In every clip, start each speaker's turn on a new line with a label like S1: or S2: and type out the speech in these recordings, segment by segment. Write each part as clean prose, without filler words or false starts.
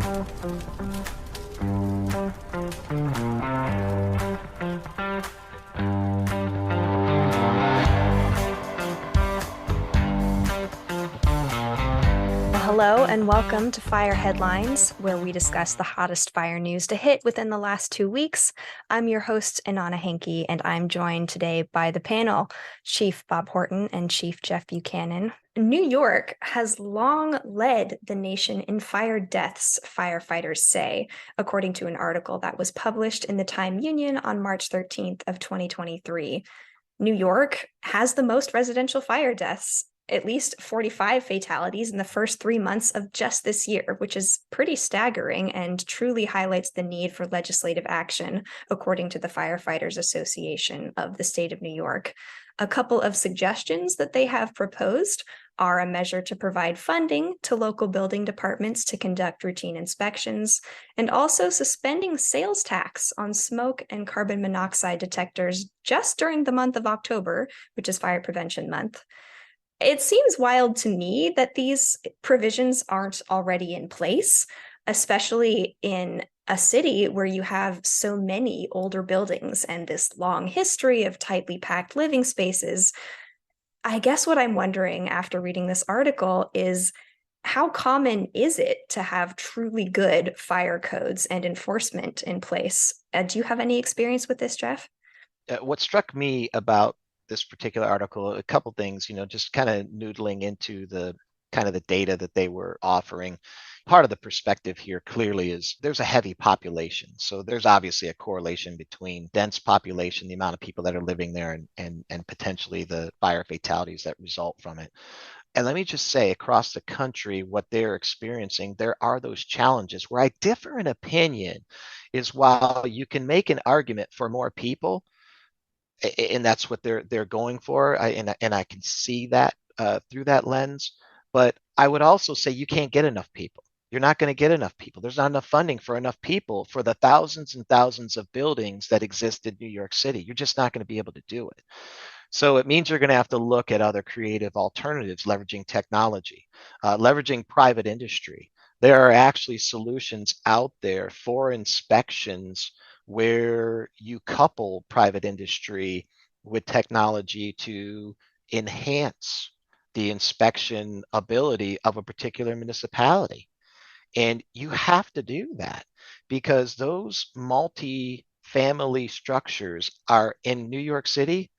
S1: Hello and welcome to Fire Headlines, where we discuss the hottest fire news to hit within the last 2 weeks. I'm your host, Inanna Hencke, and I'm joined today by the panel, Chief Bob Horton and Chief Jeff Buchanan. New York has long led the nation in fire deaths, firefighters say, according to an article that was published in the Time Union on March 13th of 2023. New York has the most residential fire deaths, at least 45 fatalities in the first 3 months of just this year, which is pretty staggering and truly highlights the need for legislative action, according to the Firefighters Association of the state of New York. A couple of suggestions that they have proposed are a measure to provide funding to local building departments to conduct routine inspections, and also suspending sales tax on smoke and carbon monoxide detectors just during the month of October, which is Fire Prevention Month. It seems wild to me that these provisions aren't already in place, especially in a city where you have so many older buildings and this long history of tightly packed living spaces. I guess what I'm wondering after reading this article is, how common is it to have truly good fire codes and enforcement in place? Do you have any experience with this, Jeff?
S2: What struck me about this particular article, a couple things, just kind of noodling into the kind of the data that they were offering. Part of the perspective here clearly is there's a heavy population. So there's obviously a correlation between dense population, the amount of people that are living there, and potentially the fire fatalities that result from it. And let me just say, across the country, what they're experiencing, there are those challenges. Where I differ in opinion is, while you can make an argument for more people, and that's what they're going for. I can see that through that lens. But I would also say you can't get enough people. You're not going to get enough people. There's not enough funding for enough people for the thousands and thousands of buildings that exist in New York City. You're just not going to be able to do it. So it means you're going to have to look at other creative alternatives, leveraging technology, leveraging private industry. There are actually solutions out there for inspections where you couple private industry with technology to enhance the inspection ability of a particular municipality. And you have to do that because those multi-family structures are in New York City,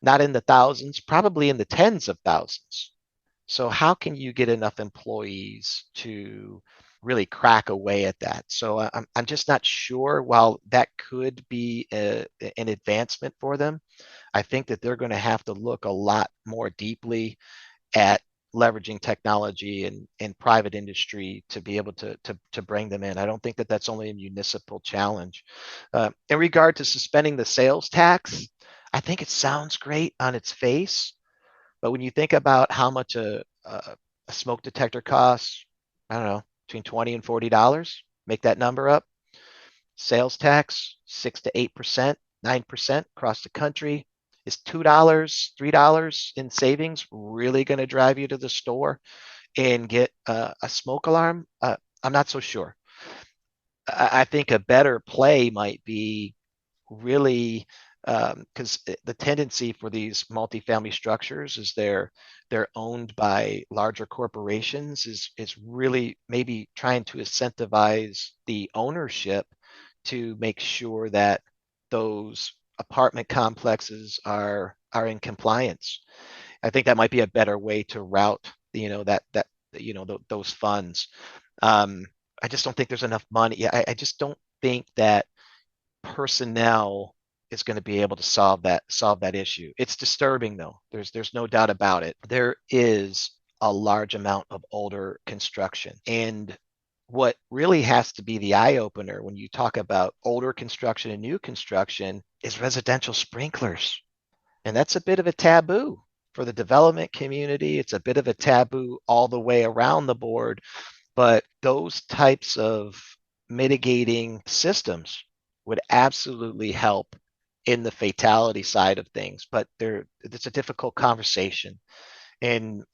S2: not in the thousands, probably in the tens of thousands. So how can you get enough employees to really crack away at that? So I'm just not sure. While that could be an advancement for them, I think that they're going to have to look a lot more deeply at leveraging technology and private industry to be able to bring them in. I don't think that that's only a municipal challenge. In regard to suspending the sales tax, I think it sounds great on its face, but when you think about how much a smoke detector costs, I don't know, between $20 and $40, make that number up. Sales tax, 6 to 8%, 9% across the country. Is $2, $3 in savings really going to drive you to the store and get a smoke alarm? I'm not so sure. I think a better play might be really, because the tendency for these multifamily structures is they're owned by larger corporations, is really maybe trying to incentivize the ownership to make sure that those apartment complexes are in compliance. I think that might be a better way to route, those funds. I just don't think there's enough money. Yeah, I just don't think that personnel is going to be able to solve that issue. It's disturbing though. There's no doubt about it. There is a large amount of older construction, and what really has to be the eye opener when you talk about older construction and new construction is residential sprinklers. And that's a bit of a taboo for the development community. It's a bit of a taboo all the way around the board. But those types of mitigating systems would absolutely help in the fatality side of things. But it's a difficult conversation. And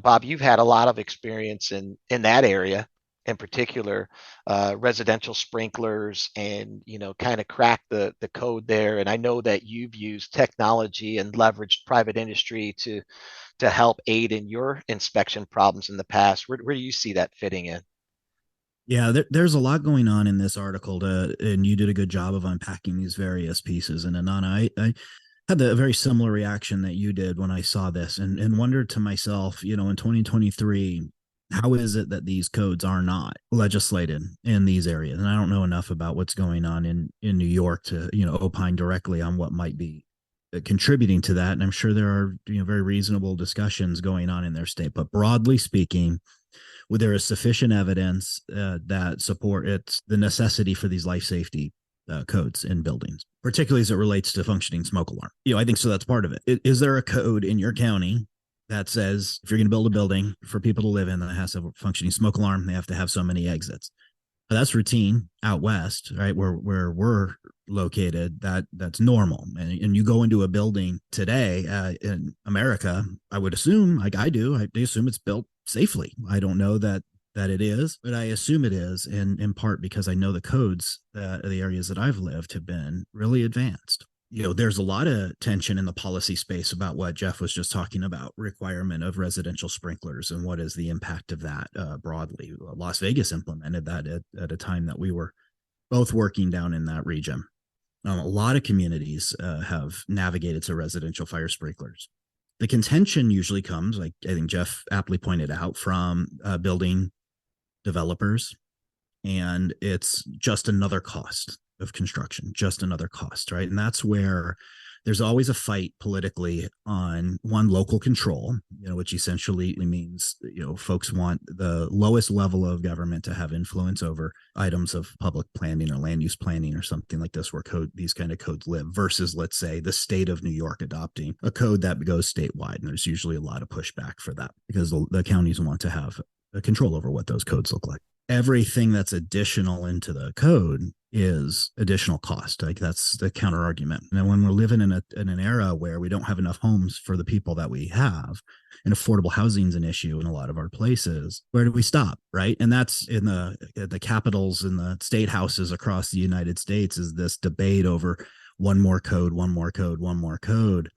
S2: Bob, you've had a lot of experience in that area. in particular, residential sprinklers, and kind of crack the code there. And I know that you've used technology and leveraged private industry to help aid in your inspection problems in the past. Where do you see that fitting in?
S3: Yeah, there's a lot going on in this article, and you did a good job of unpacking these various pieces. And Inanna, I had a very similar reaction that you did when I saw this, and wondered to myself, in 2023, how is it that these codes are not legislated in these areas? And I don't know enough about what's going on in New York to opine directly on what might be contributing to that. And I'm sure there are very reasonable discussions going on in their state, but broadly speaking, there is sufficient evidence that support it's the necessity for these life safety codes in buildings, particularly as it relates to functioning smoke alarm. I think so. That's part of it. Is there a code in your county that says if you're going to build a building for people to live in that has a functioning smoke alarm, they have to have so many exits? That's routine out west, right? Where we're located, that's normal. And you go into a building today in America, I would assume, like I do, they assume it's built safely. I don't know that it is, but I assume it is, in part because I know the codes the areas that I've lived have been really advanced. There's a lot of tension in the policy space about what Jeff was just talking about, requirement of residential sprinklers and what is the impact of that broadly. Las Vegas implemented that at a time that we were both working down in that region. A lot of communities have navigated to residential fire sprinklers. The contention usually comes, like I think Jeff aptly pointed out, from building developers, and it's just another cost of construction, just another cost, right? And that's where there's always a fight politically on one, local control, which essentially means, folks want the lowest level of government to have influence over items of public planning or land use planning or something like this, where these kind of codes live, versus, let's say, the state of New York adopting a code that goes statewide. And there's usually a lot of pushback for that because the counties want to have a control over what those codes look like. Everything that's additional into the code is additional cost. Like that's the counter argument. And when we're living in an era where we don't have enough homes for the people that we have, and affordable housing is an issue in a lot of our places, where do we stop? Right. And that's in the capitals and the state houses across the United States, is this debate over one more code, one more code, one more code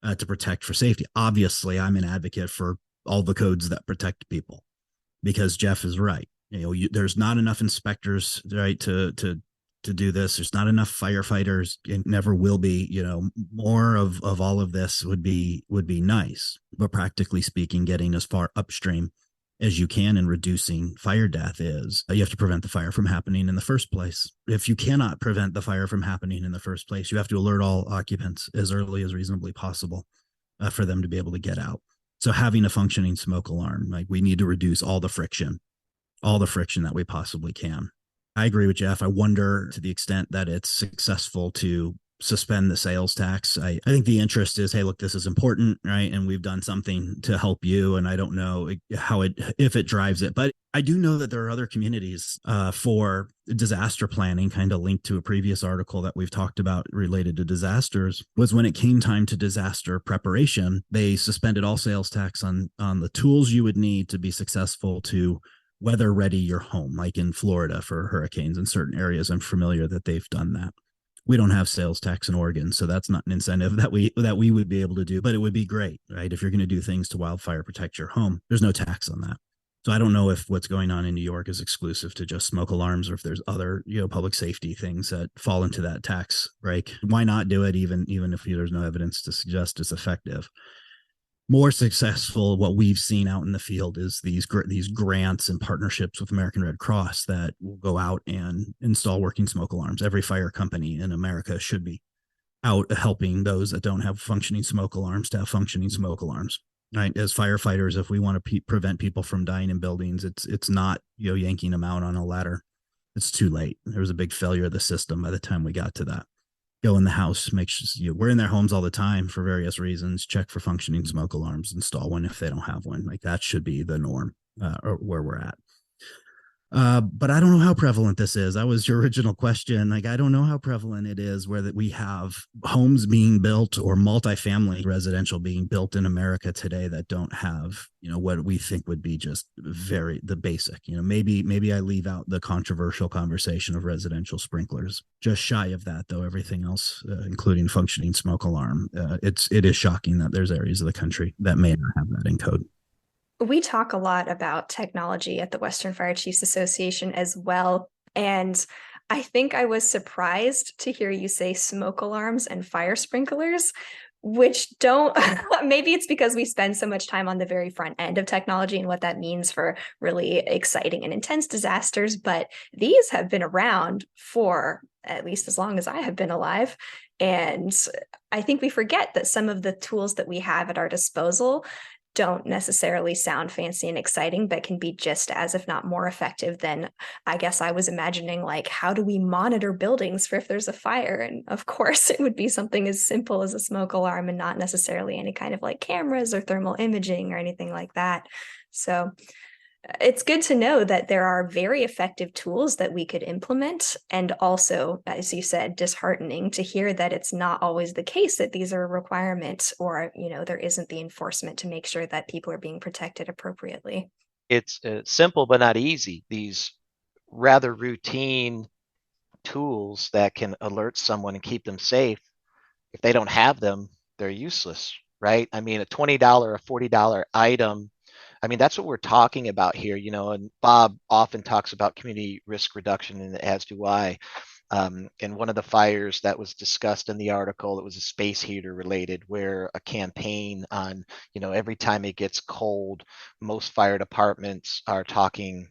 S3: to protect for safety. Obviously, I'm an advocate for all the codes that protect people, because Jeff is right. There's not enough inspectors, right, to do this. There's not enough firefighters. It never will be. More of all of this would be nice, but practically speaking, getting as far upstream as you can and reducing fire death is you have to prevent the fire from happening in the first place. If you cannot prevent the fire from happening in the first place, you have to alert all occupants as early as reasonably possible for them to be able to get out. So having a functioning smoke alarm, like, we need to reduce all the friction that we possibly can. I agree with Jeff. I wonder to the extent that it's successful to suspend the sales tax. I think the interest is, hey, look, this is important, right? And we've done something to help you. And I don't know if it drives it, but I do know that there are other communities for disaster planning, kind of linked to a previous article that we've talked about related to disasters, was when it came time to disaster preparation, they suspended all sales tax on the tools you would need to be successful to weather ready your home, like in Florida for hurricanes in certain areas. I'm familiar that they've done that. We don't have sales tax in Oregon, so that's not an incentive that we would be able to do, but it would be great, right? If you're going to do things to wildfire protect your home, there's no tax on that. So I don't know if what's going on in New York is exclusive to just smoke alarms, or if there's other, public safety things that fall into that tax break. Why not do it, even if there's no evidence to suggest it's effective? More successful, what we've seen out in the field, is these grants and partnerships with American Red Cross that will go out and install working smoke alarms. Every fire company in America should be out helping those that don't have functioning smoke alarms to have functioning smoke alarms. Right? As firefighters, if we want to prevent people from dying in buildings, it's not yanking them out on a ladder. It's too late. There was a big failure of the system by the time we got to that. Go in the house, make sure we're in their homes all the time for various reasons. Check for functioning smoke alarms, install one if they don't have one. Like, that should be the norm or where we're at. But I don't know how prevalent this is. That was your original question. Like, I don't know how prevalent it is where that we have homes being built or multifamily residential being built in America today that don't have, what we think would be just the basic, maybe I leave out the controversial conversation of residential sprinklers. Just shy of that, though, everything else, including functioning smoke alarm. It is shocking that there's areas of the country that may not have that in code.
S1: We talk a lot about technology at the Western Fire Chiefs Association as well. And I think I was surprised to hear you say smoke alarms and fire sprinklers, which don't, maybe it's because we spend so much time on the very front end of technology and what that means for really exciting and intense disasters. But these have been around for at least as long as I have been alive. And I think we forget that some of the tools that we have at our disposal don't necessarily sound fancy and exciting, but can be just as, if not more effective than, I guess I was imagining, like, how do we monitor buildings for if there's a fire? And of course, it would be something as simple as a smoke alarm and not necessarily any kind of like cameras or thermal imaging or anything like that. So it's good to know that there are very effective tools that we could implement. And also, as you said, disheartening to hear that it's not always the case that these are a requirement, or, there isn't the enforcement to make sure that people are being protected appropriately.
S2: It's simple, but not easy. These rather routine tools that can alert someone and keep them safe, if they don't have them, they're useless, right? I mean, a $20 or $40 item, I mean, that's what we're talking about here, and Bob often talks about community risk reduction, and as do I. And one of the fires that was discussed in the article, it was a space heater related, where a campaign on, every time it gets cold, most fire departments are talking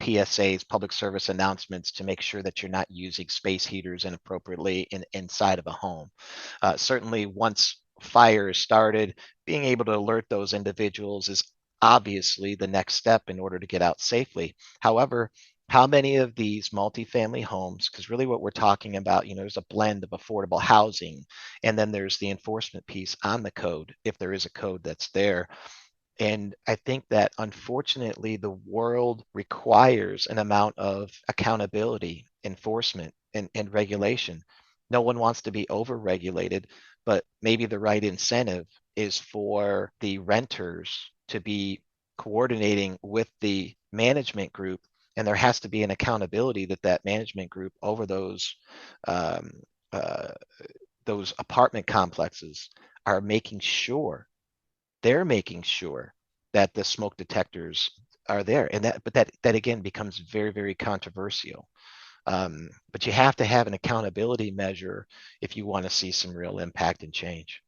S2: PSAs, public service announcements, to make sure that you're not using space heaters inappropriately inside of a home. Certainly, once fire is started, being able to alert those individuals is obviously the next step in order to get out safely. However, how many of these multifamily homes, because really what we're talking about, there's a blend of affordable housing, and then there's the enforcement piece on the code, if there is a code that's there. And I think that unfortunately, the world requires an amount of accountability, enforcement, and regulation. No one wants to be over-regulated, but maybe the right incentive is for the renters to be coordinating with the management group, and there has to be an accountability that management group over those apartment complexes are making sure that the smoke detectors are there, and that again becomes very, very controversial. But you have to have an accountability measure if you want to see some real impact and change.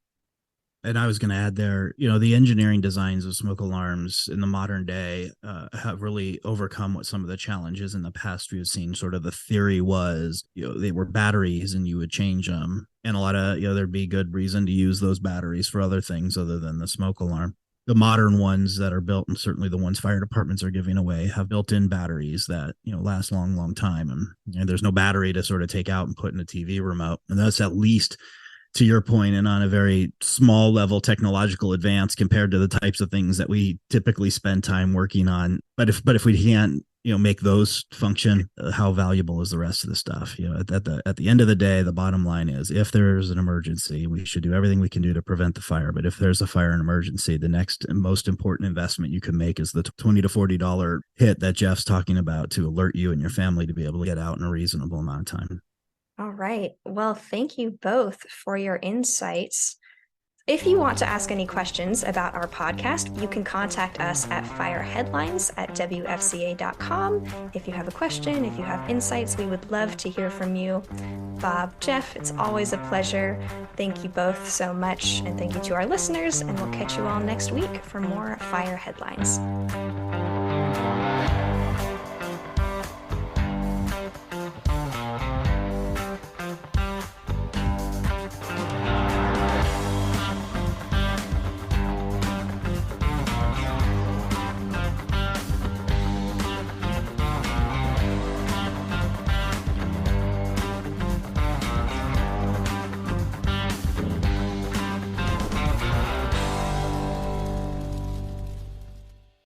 S3: And I was going to add there, the engineering designs of smoke alarms in the modern day have really overcome what some of the challenges in the past we've seen. Sort of the theory was, they were batteries and you would change them. And a lot of, there'd be good reason to use those batteries for other things other than the smoke alarm. The modern ones that are built, and certainly the ones fire departments are giving away, have built-in batteries that, last long time. And there's no battery to sort of take out and put in a TV remote. And that's at least, to your point, and on a very small level technological advance compared to the types of things that we typically spend time working on. But if we can't, make those function, how valuable is the rest of the stuff? At the end of the day, the bottom line is, if there's an emergency, we should do everything we can do to prevent the fire. But if there's a fire and emergency, the next and most important investment you can make is the $20 to $40 hit that Jeff's talking about to alert you and your family to be able to get out in a reasonable amount of time.
S1: All right. Well, thank you both for your insights. If you want to ask any questions about our podcast, you can contact us at fireheadlines@wfca.com. If you have a question, if you have insights, we would love to hear from you. Bob, Jeff, it's always a pleasure. Thank you both so much. And thank you to our listeners. And we'll catch you all next week for more Fire Headlines.